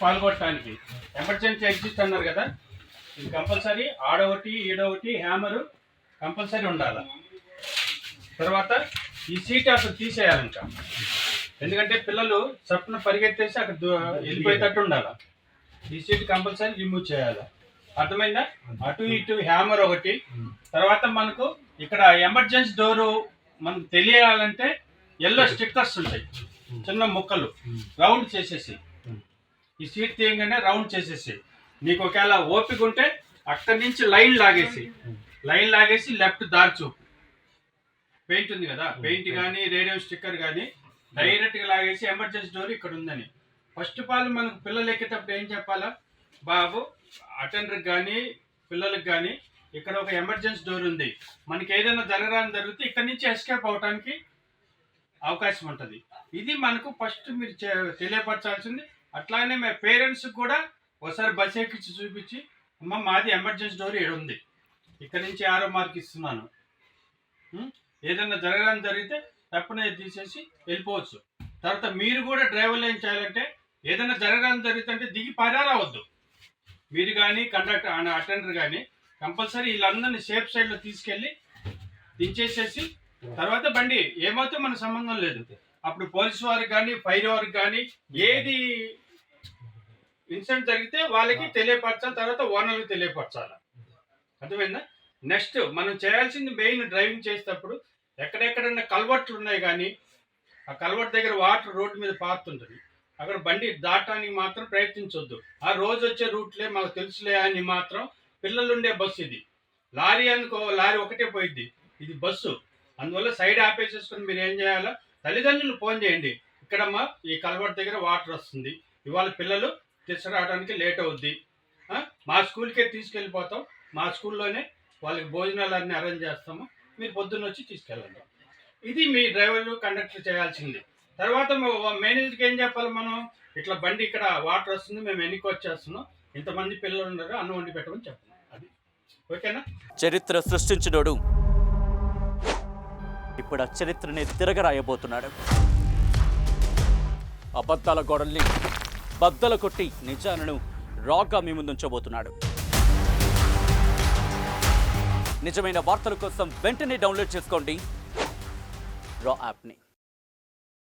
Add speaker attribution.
Speaker 1: పాల్గొనడానికి emergency exit అన్నారు కదా, ఇది కంపల్సరీ ఆడొకటి ఈడొకటి హ్యామరు కంపల్సరీ ఉండాలి. తర్వాత ఈ సీట్ అసలు తీసేయాలి ఇంకా, ఎందుకంటే పిల్లలు చప్పున పరిగెత్తేసి అక్కడ వెళ్ళిపోయేటట్టు ఉండాలి. ఈ సీట్ కంపల్సరీ రిమూవ్ చేయాలి. అర్థమైందా? అటు ఇటు హ్యామర్ ఒకటి. తర్వాత మనకు ఇక్కడ ఎమర్జెన్సీ డోరు మనకు తెలియాలంటే ఎల్లో స్టిక్కర్స్ ఉంటాయి, చిన్న ముక్కలు రౌండ్ చేసేసి ఈ సీట్ తీయగానే రౌండ్ చేసేసి, నీకు ఒకవేళ ఓపిక ఉంటే అక్కడి నుంచి లైన్ లాగేసి లెఫ్ట్ దారి చూపు. పెయింట్ ఉంది కదా, పెయింట్ కానీ రేడియం స్టిక్కర్ కానీ డైరెక్ట్గా లాగేసి ఎమర్జెన్సీ డోర్ ఇక్కడ ఉందని. ఫస్ట్ ఆఫ్ ఆల్ మనకు పిల్లలు ఎక్కేటప్పుడు ఏం చెప్పాలా, బాబు అటెండర్కి కానీ పిల్లలకు కానీ ఇక్కడ ఒక ఎమర్జెన్సీ డోర్ ఉంది, మనకి ఏదైనా జరగడానికి జరిగితే ఇక్కడ నుంచి ఎస్కేప్ అవడానికి అవకాశం ఉంటుంది. ఇది మనకు ఫస్ట్ మీరు తెలియపరచాల్సింది. అట్లానే మా పేరెంట్స్కి కూడా ఒకసారి బస్ ఎక్కించి చూపించి, అమ్మ మాది ఎమర్జెన్సీ డోర్ ఇక్కడ ఉంది, ఇక్కడ నుంచి 6వ మార్క్ ఇస్తున్నాను, ఏదైనా జరగడానికి జరిగితే తప్పనే తీసేసి వెళ్ళిపోవచ్చు. తర్వాత మీరు కూడా డ్రైవర్లు ఏం చేయాలంటే, ఏదైనా జరగడానికి జరిగితే దిగి పారావద్దు. మీరు కానీ కండక్టర్ అటెండర్ కానీ కంపల్సరీ వీళ్ళందరినీ సేఫ్ సైడ్లో తీసుకెళ్ళి దించేసేసి, తర్వాత బండి ఏమైతే మన సంబంధం లేదు. అప్పుడు పోలీసు వారికి కానీ ఫైర్ వారికి కానీ ఏది ఇన్సిడెంట్ జరిగితే వాళ్ళకి తెలియపరచాలి, తర్వాత ఓనర్కి తెలియపరచాలి. అర్థమైందా? నెక్స్ట్ మనం చేయాల్సింది మెయిన్ డ్రైవింగ్ చేసేటప్పుడు ఎక్కడెక్కడన్నా కల్వర్ట్లు ఉన్నాయి కానీ ఆ కల్వర్ట్ దగ్గర వాటర్ రోడ్డు మీద పారుతుంటుంది, అక్కడ బండి దాటడానికి మాత్రం ప్రయత్నించొద్దు. ఆ రోజు వచ్చే రూట్లే మాకు తెలుసులే అని మాత్రం పిల్లలుండే బస్సు ఇది. లారీ అనుకో, లారీ ఒకటే పోయిద్ది, ఇది బస్సు. అందువల్ల సైడ్ ఆపేసేసుకుని మీరు ఏం చేయాలో తల్లిదండ్రులు ఫోన్ చేయండి, ఇక్కడమ్మా ఈ కల్వర్ట్ దగ్గర వాటర్ వస్తుంది, ఇవాళ పిల్లలు తీసుకురావడానికి లేట్ అవుద్ది, మా స్కూల్కే తీసుకెళ్ళిపోతాం, మా స్కూల్లోనే వాళ్ళకి భోజనాలు అన్నీ అరేంజ్ చేస్తాము, మీరు పొద్దున్న వచ్చి తీసుకెళ్ళండి. ఇది మీ డ్రైవర్లు కండక్టర్ చేయాల్సింది. తర్వాత మేనేజర్కి ఏం చెప్పాలి, మనం ఇట్లా బండి ఇక్కడ వాటర్ వస్తుంది, మేము వెనక్కి వచ్చేస్తున్నాం, ఇంతమంది పిల్లలు ఉన్నారు, అన్నం వండి పెట్టమని చెప్పండి. అది ఓకేనా?
Speaker 2: చరిత్ర సృష్టించినోడు ఇప్పుడు ఆ చరిత్రని తిరగరాయబోతున్నాడు. అబద్ధాల గోడల్ని బద్దలు కొట్టి నిజాలను రాగా మీ ముందుంచబోతున్నాడు. నిజమైన వార్తల కోసం వెంటనే డౌన్లోడ్ చేసుకోండి రా యాప్ని.